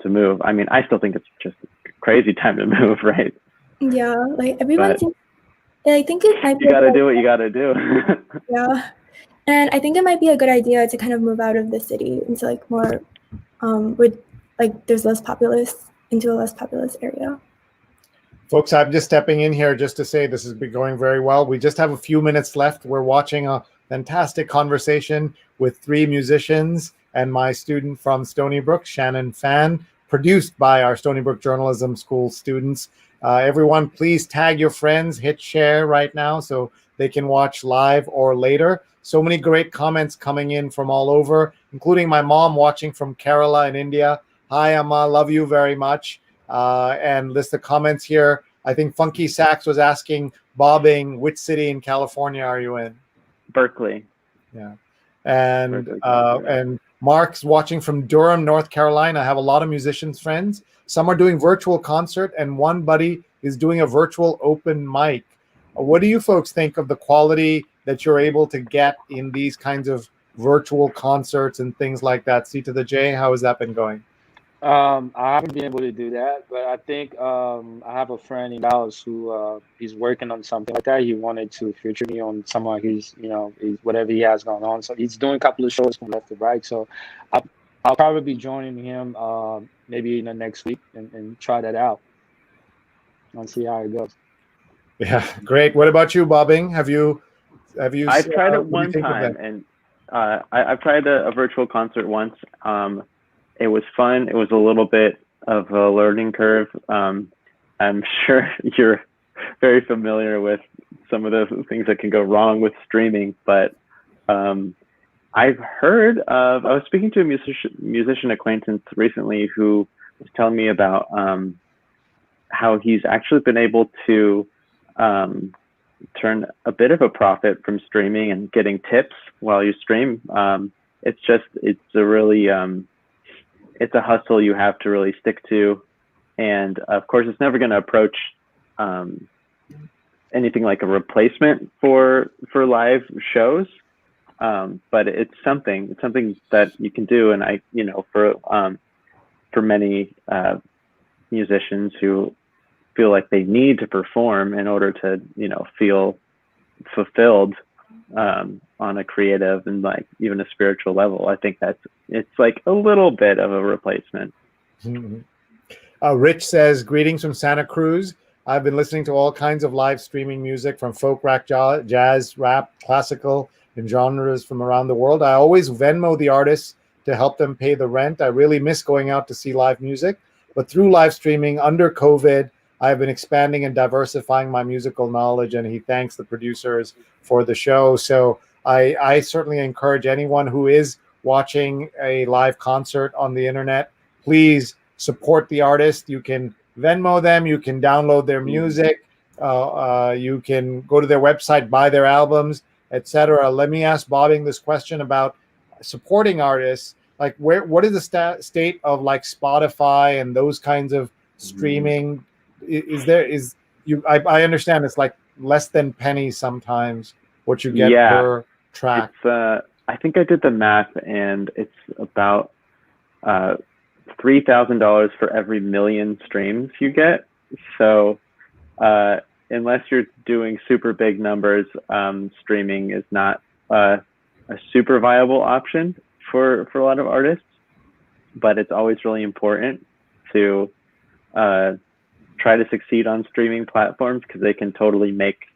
move. I mean, I still think it's just a crazy time to move, right? Yeah, like everyone seems, I think it might be you gotta do what you gotta do. Yeah, and I think it might be a good idea to kind of move out of the city into like more, with like there's less populace, into a less populous area. Folks, I'm just stepping in here just to say this has been going very well. We just have a few minutes left. We're watching a fantastic conversation with 3 musicians and my student from Stony Brook, Shannon Fan, produced by our Stony Brook Journalism School students. Everyone, please tag your friends, hit share right now so they can watch live or later. So many great comments coming in from all over, including my mom watching from Kerala in India. Hi, Amma, love you very much. And list the comments here. I think Funky Sax was asking, bobbing, which city in California are you in? Berkeley. Yeah. And Berkeley, and Mark's watching from Durham, North Carolina. I have a lot of musicians friends. Some are doing virtual concert, and one buddy is doing a virtual open mic. What do you folks think of the quality that you're able to get in these kinds of virtual concerts and things like that? C to the J, how has that been going? I haven't been able to do that, but I think I have a friend in Dallas who he's working on something like that. He wanted to feature me on some of his, whatever he has going on. So he's doing a couple of shows from left to right. So I'll probably be joining him maybe in the next week and try that out and see how it goes. Yeah, great. What about you, Bobbing? Have you? I've tried it one time, and I've tried a virtual concert once. It was fun. It was a little bit of a learning curve. I'm sure you're very familiar with some of the things that can go wrong with streaming, but I've heard of, I was speaking to a musician acquaintance recently who was telling me about how he's actually been able to turn a bit of a profit from streaming and getting tips while you stream. It's a really, it's a hustle you have to really stick to. And of course, it's never going to approach anything like a replacement for live shows. But it's something that you can do. And for many musicians who feel like they need to perform in order to, feel fulfilled on a creative and like even a spiritual level, I think it's like a little bit of a replacement. Mm-hmm. Rich says, greetings from Santa Cruz. I've been listening to all kinds of live streaming music from folk, rock, jazz, rap, classical, and genres from around the world. I always Venmo the artists to help them pay the rent. I really miss going out to see live music, but through live streaming under COVID, I've been expanding and diversifying my musical knowledge, and he thanks the producers for the show. So I certainly encourage anyone who is watching a live concert on the internet, please support the artist. You can Venmo them, you can download their music, you can go to their website, buy their albums, etc. Let me ask Bobbing this question about supporting artists. Like, what is the state of like Spotify and those kinds of streaming? I understand it's like less than pennies sometimes what you get per track. It's I think I did the math, and it's about $3,000 for every million streams you get. So unless you're doing super big numbers, streaming is not a super viable option for a lot of artists. But it's always really important to try to succeed on streaming platforms, because they can totally make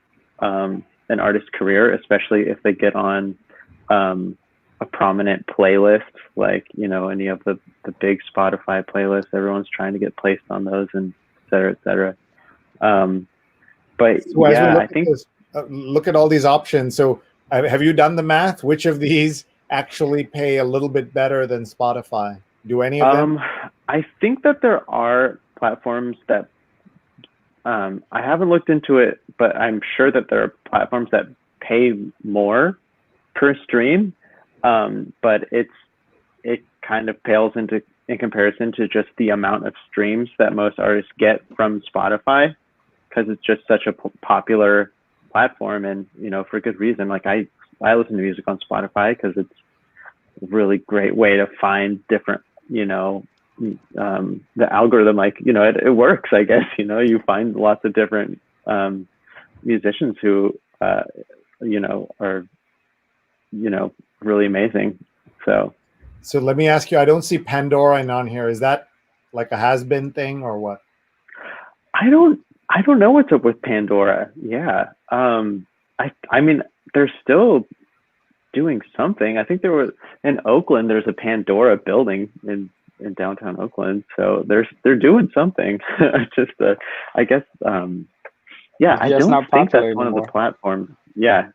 an artist's career, especially if they get on a prominent playlist, like, you know, any of the big Spotify playlists. Everyone's trying to get placed on those, and et cetera, et cetera. But so yeah, I think look at all these options. So have you done the math? Which of these actually pay a little bit better than Spotify? Do any of them? I think that there are platforms that I haven't looked into it, but I'm sure that there are platforms that pay more per stream. But it kind of pales in comparison to just the amount of streams that most artists get from Spotify, because it's just such a popular platform, and, you know, for good reason. Like I listen to music on Spotify because it's a really great way to find different, you know, the algorithm, like, you know, it works, I guess. You know, you find lots of different musicians who you know, are, you know, really amazing. So let me ask you, I don't see Pandora on here. Is that like a has-been thing or what? I don't know what's up with Pandora. Yeah. I mean, they're still doing something. I think there was in Oakland, there's a Pandora building in downtown Oakland. So they're doing something. Just I guess yeah, I don't think that's one of the platforms. Yeah.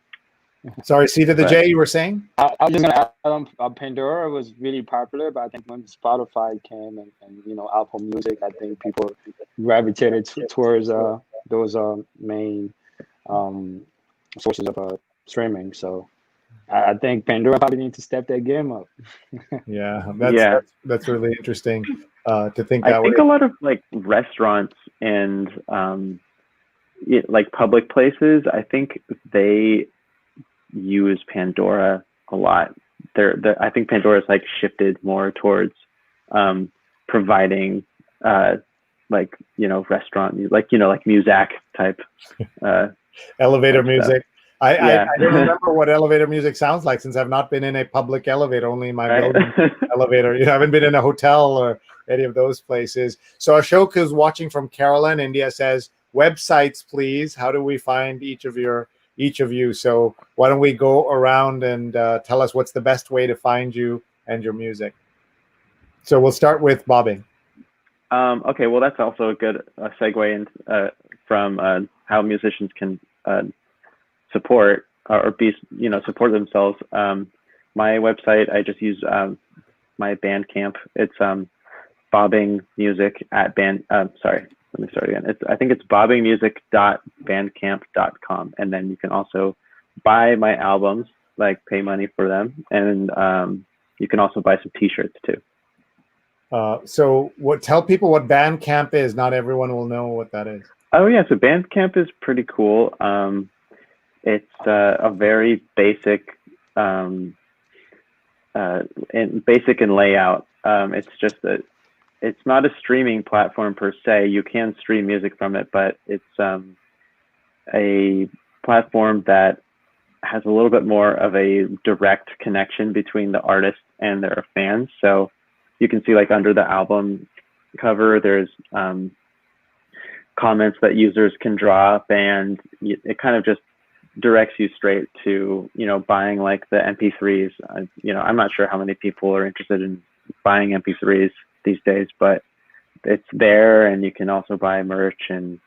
Sorry, C to the J, you were saying? I was just gonna add, Pandora was really popular, but I think when Spotify came and you know, Apple Music, I think people gravitated towards those main sources of streaming. So I think Pandora probably needs to step their game up. Yeah, that's really interesting to think that way. I think a lot of like restaurants and like public places, I think they use Pandora a lot. I think Pandora's like shifted more towards providing like, you know, restaurant, like, you know, like Muzak type elevator music. I don't remember what elevator music sounds like, since I've not been in a public elevator, only in my building elevator. You know, I haven't been in a hotel or any of those places. So Ashok is watching from Kerala in India, says, websites, please. How do we find each of you? So why don't we go around and tell us what's the best way to find you and your music? So we'll start with Bobbing. Okay, well, that's also a good segue in, from how musicians can support or be, you know, support themselves. My website, I just use my Bandcamp. It's bobbing music at band. Sorry, let me start again. I think it's bobbingmusic.bandcamp.com, and then you can also buy my albums, like pay money for them, and you can also buy some T-shirts too. So tell people what Bandcamp is. Not everyone will know what that is. Oh yeah, so Bandcamp is pretty cool. It's a very basic in layout. It's just it's not a streaming platform per se. You can stream music from it, but it's a platform that has a little bit more of a direct connection between the artist and their fans. So you can see, like, under the album cover, there's comments that users can drop, and it kind of just directs you straight to, you know, buying like the MP3s. You know, I'm not sure how many people are interested in buying MP3s these days, but it's there, and you can also buy merch, and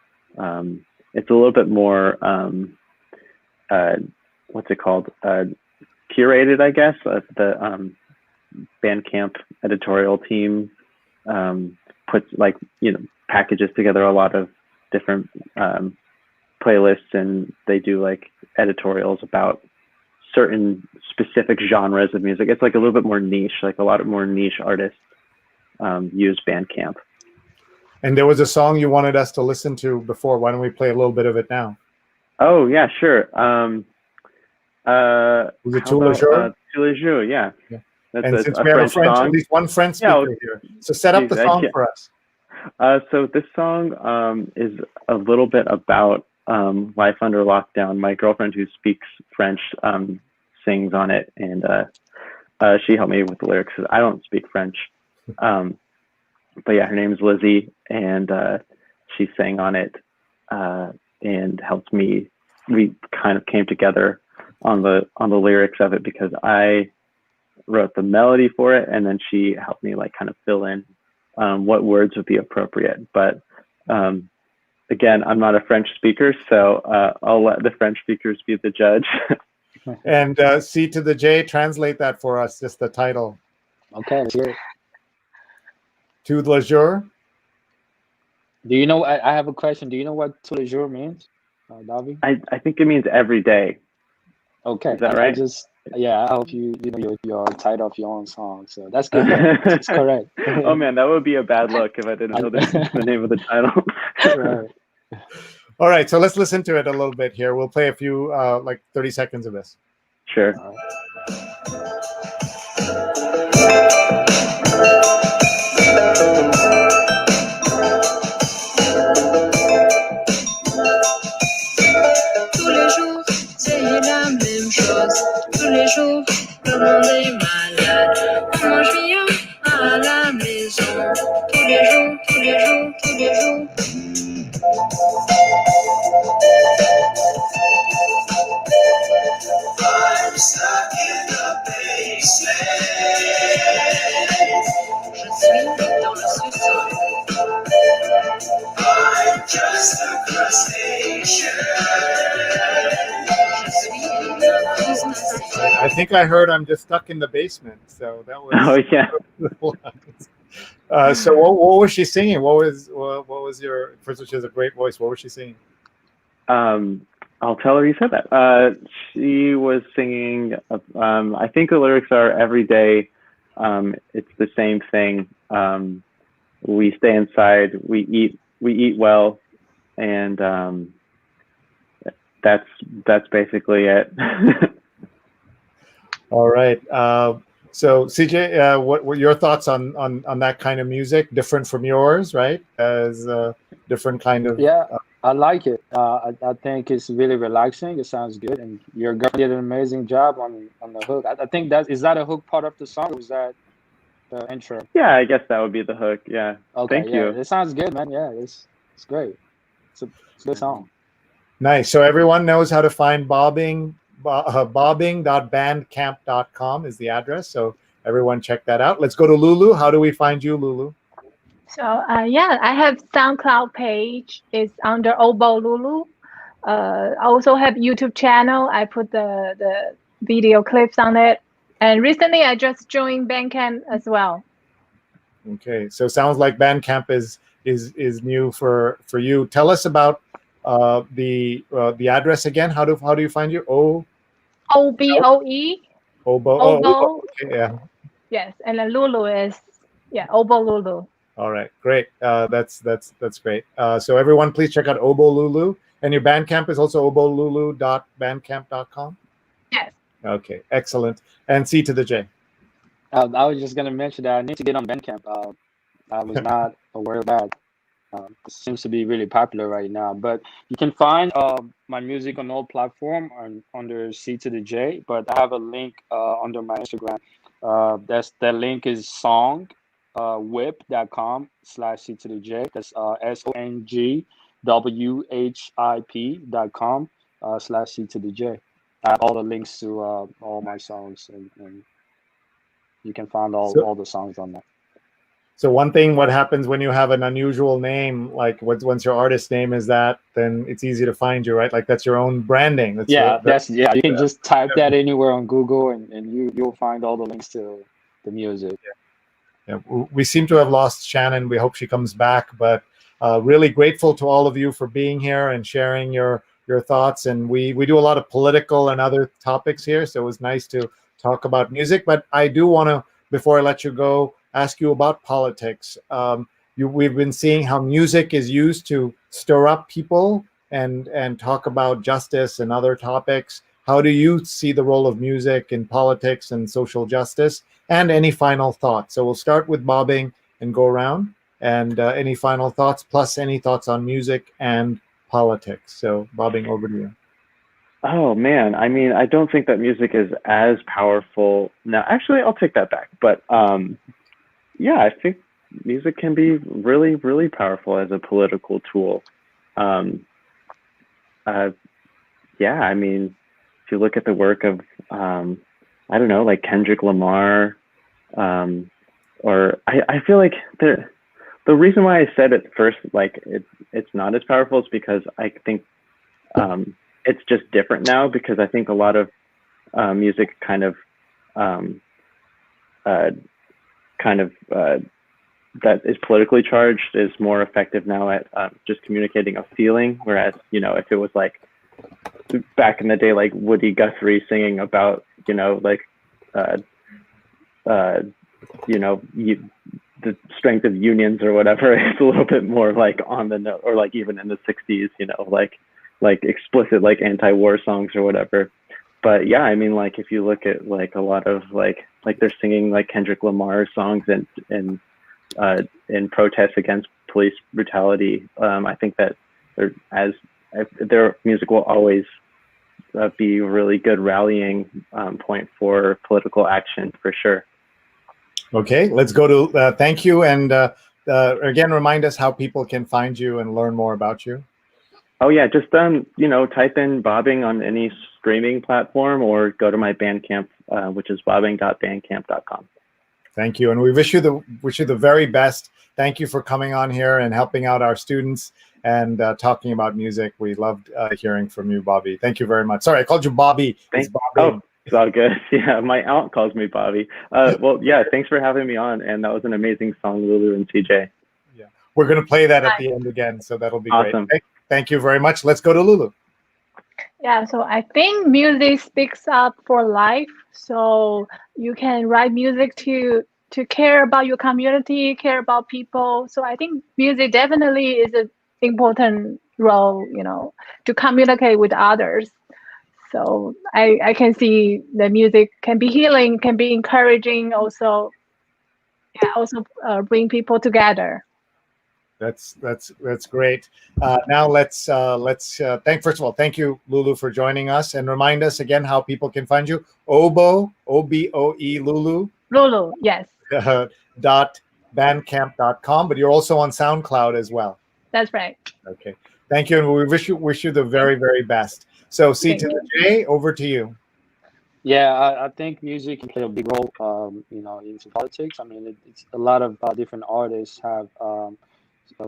it's a little bit more what's it called, curated, I guess. Bandcamp editorial team puts packages together a lot of different playlists, and they do like editorials about certain specific genres of music. It's like a little bit more niche, like a lot more niche artists use Bandcamp. And there was a song you wanted us to listen to before. Why don't we play a little bit of it now? Oh yeah, sure. Was it Tous les jours? Tous les jours, yeah. That's and since we have at least one French speaker here, so set up the song for us. So this song is a little bit about life under lockdown. My girlfriend, who speaks French, sings on it, and she helped me with the lyrics. I don't speak French, but yeah, her name is Lizzie, and she sang on it and helped me. We kind of came together on the lyrics of it because I wrote the melody for it, and then she helped me like kind of fill in what words would be appropriate. But again, I'm not a French speaker, so I'll let the French speakers be the judge. And C to the J, translate that for us, just the title. Okay, let's hear it. Tous les jours. Do you know? I have a question. Do you know what tous les jours means, Davi? I think it means every day. Okay, is that right? I hope you know your title of your own song. So that's good. It's correct. Oh man, that would be a bad look if I didn't know the name of the title. Right. All right, so let's listen to it a little bit here. We'll play a few, like 30 seconds of this. Sure. Tous les jours, c'est la même chose. Tous les jours, le monde est malade. On mange rien à la maison. Tous les jours, tous les jours, tous les jours. I'm stuck in the basement. Je suis dans le sous-sol. I'm just a crustacean. I think I heard I'm just stuck in the basement. So that was. Oh yeah. So what was she singing? What was your? First of all, she has a great voice. What was she singing? I'll tell her you said that. She was singing. I think the lyrics are every day. It's the same thing. We stay inside. We eat well, and that's basically it. All right. So CJ, what were your thoughts on that kind of music? Different from yours, right? As a different kind of. Yeah, I like it. I think it's really relaxing. It sounds good, and your girl did an amazing job on the hook. I think is that a hook part of the song, or is that the intro? Yeah, I guess that would be the hook. Yeah. Okay. Thank you. It sounds good, man. Yeah, it's great. It's a good song. Nice. So everyone knows how to find bobbing.bandcamp.com is the address. So everyone check that out. Let's go to Lulu. How do we find you, Lulu? So I have SoundCloud page. It's under Obo Lulu. I also have YouTube channel. I put the video clips on it. And recently I just joined Bandcamp as well. Okay, so sounds like Bandcamp is new for you. Tell us about the address again. How do you find you? OBOE. Obo. Obo. Okay, yeah. Yes, and then Lulu is Obo Lulu. All right, great. That's great. So everyone, please check out Obo Lulu, and your Bandcamp is also obolulu.bandcamp.com. Yes. Okay, excellent. And C to the J. I was just gonna mention that I need to get on Bandcamp. I was not aware of that. It seems to be really popular right now. But you can find my music on all platforms under C to the J. But I have a link under my Instagram. That link is songwhip.com/C to the J. That's SONGWHIP.com/C to the J. I have all the links to all my songs, and you can find all the songs on that. So one thing, what happens when you have an unusual name, like once your artist name is that, then it's easy to find you, right? Like that's your own branding. You can just type that anywhere on Google, and you'll find all the links to the music. Yeah, we seem to have lost Shannon. We hope she comes back, but really grateful to all of you for being here and sharing your thoughts. And we do a lot of political and other topics here, so it was nice to talk about music. But I do want to, before I let you go, ask you about politics. We've been seeing how music is used to stir up people and talk about justice and other topics. How do you see the role of music in politics and social justice? And any final thoughts? So we'll start with bobbing and go around. And any final thoughts, plus any thoughts on music and politics. So bobbing, over to you. Oh man, I mean, I don't think that music is as powerful now. Actually, I'll take that back. But yeah, I think music can be really, really powerful as a political tool. Yeah, I mean, if you look at the work of, I don't know, like Kendrick Lamar, or I feel like the reason why I said at first, like it's not as powerful is because I think it's just different now, because I think a lot of music kind of that is politically charged is more effective now at just communicating a feeling. Whereas, you know, if it was like back in the day, like Woody Guthrie singing about, you know, like, you know, the strength of unions or whatever, it's a little bit more like on the note, or like even in the 60s, you know, like explicit, like anti-war songs or whatever. But yeah, I mean, like if you look at like a lot of like they're singing like Kendrick Lamar songs and in protest against police brutality, I think that their music will always be a really good rallying point for political action, for sure. Okay, let's go to thank you, and again, remind us how people can find you and learn more about you. Oh yeah, just you know, type in bobbing on any streaming platform, or go to my Bandcamp, which is bobbing.bandcamp.com. Thank you, and we wish you the very best. Thank you for coming on here and helping out our students and talking about music. We loved hearing from you, Bobby. Thank you very much. Sorry, I called you Bobby. It's Bobby. Oh, it's all good. Yeah, my aunt calls me Bobby. Well, yeah, thanks for having me on, and that was an amazing song, Lulu and CJ. Yeah, we're going to play that at the end again, so that'll be awesome. Great. Thank you very much. Let's go to Lulu. Yeah, so I think music speaks up for life. So you can write music to care about your community, care about people. So I think music definitely is an important role, you know, to communicate with others. So I can see the music can be healing, can be encouraging, also bring people together. That's great. Now let's first of all, thank you, Lulu, for joining us, and remind us again how people can find you. Oboe, O-B-O-E, Lulu. Lulu, yes. .bandcamp.com, but you're also on SoundCloud as well. That's right. Okay, thank you, and we wish you the very, very best. So, C to the J, over to you. Yeah, I think music can play a big role, you know, into politics. I mean, it's a lot of different artists have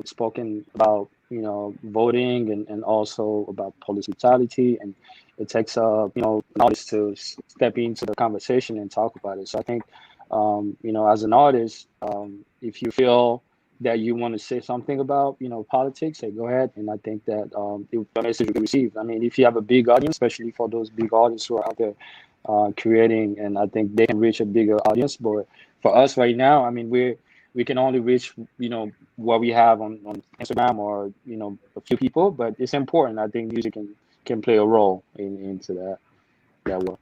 spoken about, you know, voting and also about police brutality, and it takes you know, an artist to step into the conversation and talk about it. So I think, you know, as an artist, if you feel that you want to say something about, you know, politics, say go ahead. And I think that the message will be received. I mean, if you have a big audience, especially for those big artists who are out there creating, and I think they can reach a bigger audience. But for us right now, I mean, we can only reach, you know, what we have on Instagram, or, you know, a few people. But it's important. I think music can play a role into that work.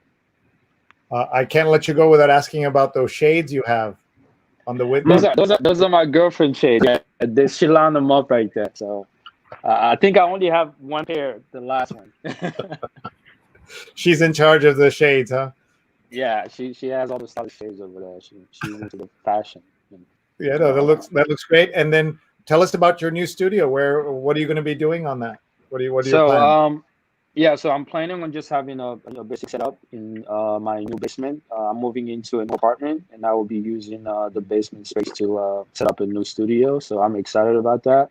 I can't let you go without asking about those shades you have on the window. Those are my girlfriend shades. Yeah, she lined them up right there. So I think I only have one pair, the last one. She's in charge of the shades, huh? Yeah, she has all the stylish shades over there. She's into the fashion. Yeah, no, that looks great. And then tell us about your new studio. What are you going to be doing on that? What are your plans? Yeah, so I'm planning on just having a basic setup in my new basement. I'm moving into a new apartment, and I will be using the basement space to set up a new studio. So I'm excited about that.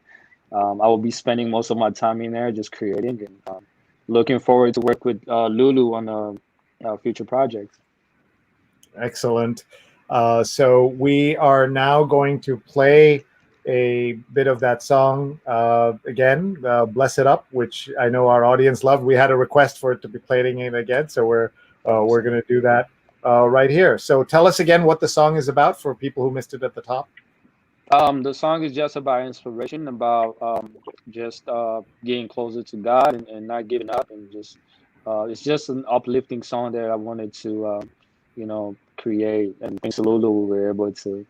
I will be spending most of my time in there just creating, and looking forward to work with Lulu on future projects. Excellent. So we are now going to play a bit of that song again, "Bless It Up," which I know our audience loved. We had a request for it to be playing it again, so we're going to do that right here. So tell us again what the song is about for people who missed it at the top. The song is just about inspiration, about just getting closer to God and not giving up, and just it's just an uplifting song that I wanted to create, and thanks to Lulu, we were able to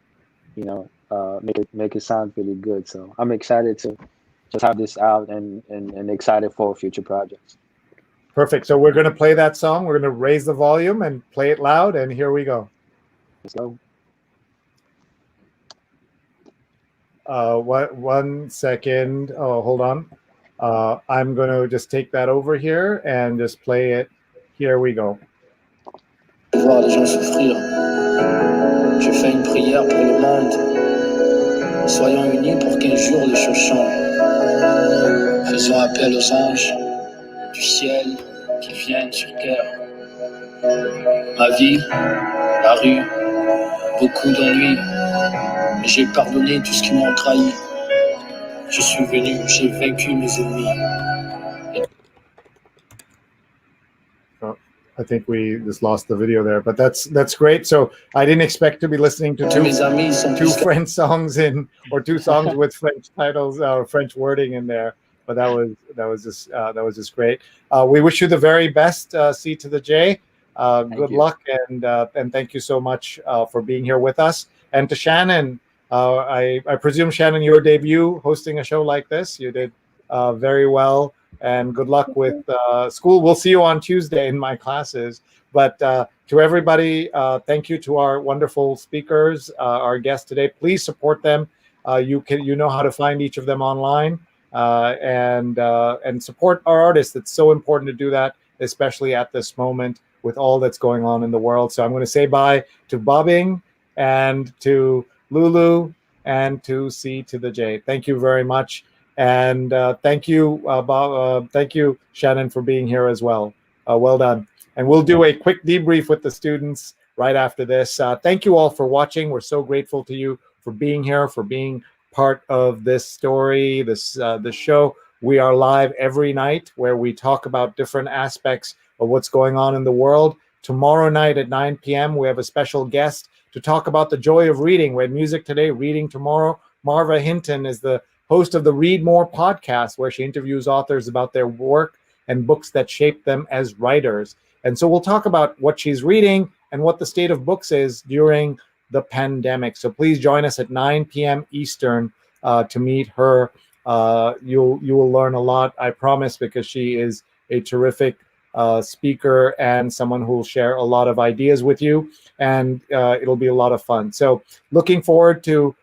make it sound really good. So I'm excited to just have this out and excited for future projects. Perfect. So we're going to play that song. We're going to raise the volume and play it loud, and here we go. Let's go. One second. Oh, hold on. I'm going to just take that over here and just play it. Here we go. Voir les gens souffrir. Je fais une prière pour le monde. Soyons unis pour qu'un jour les choses changent. Faisons appel aux anges du ciel qui viennent sur terre. Ma vie, la rue, beaucoup d'ennuis. Mais j'ai pardonné tout ce qui m'ont trahi. Je suis venu, j'ai vaincu mes ennemis. I think we just lost the video there, but that's great. So I didn't expect to be listening to two French songs or two songs with French titles or French wording in there. But that was just great. We wish you the very best, C to the J. Good luck, and thank you so much for being here with us. And to Shannon, I presume, Shannon, your debut hosting a show like this, you did very well. And good luck with school. We'll see you on Tuesday in my classes. But to everybody, thank you to our wonderful speakers, our guests today. Please support them. You know how to find each of them online, and support our artists. It's so important to do that, especially at this moment with all that's going on in the world. So I'm going to say bye to Bobbing and to Lulu and to C to the J. Thank you very much. And thank you, Bob. Thank you, Shannon, for being here as well. Well done. And we'll do a quick debrief with the students right after this. Thank you all for watching. We're so grateful to you for being here, for being part of this story, this show. We are live every night where we talk about different aspects of what's going on in the world. Tomorrow night at 9 p.m., we have a special guest to talk about the joy of reading. We had music today, reading tomorrow. Marva Hinton is the host of the Read More podcast, where she interviews authors about their work and books that shape them as writers. And so we'll talk about what she's reading and what the state of books is during the pandemic. So please join us at 9 p.m. Eastern to meet her. You will learn a lot, I promise, because she is a terrific speaker and someone who will share a lot of ideas with you, and it'll be a lot of fun. So looking forward to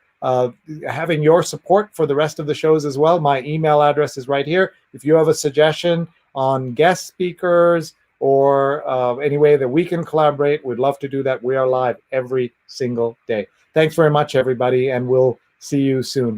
having your support for the rest of the shows as well. My email address is right here. If you have a suggestion on guest speakers or any way that we can collaborate, we'd love to do that. We are live every single day. Thanks very much, everybody, and we'll see you soon.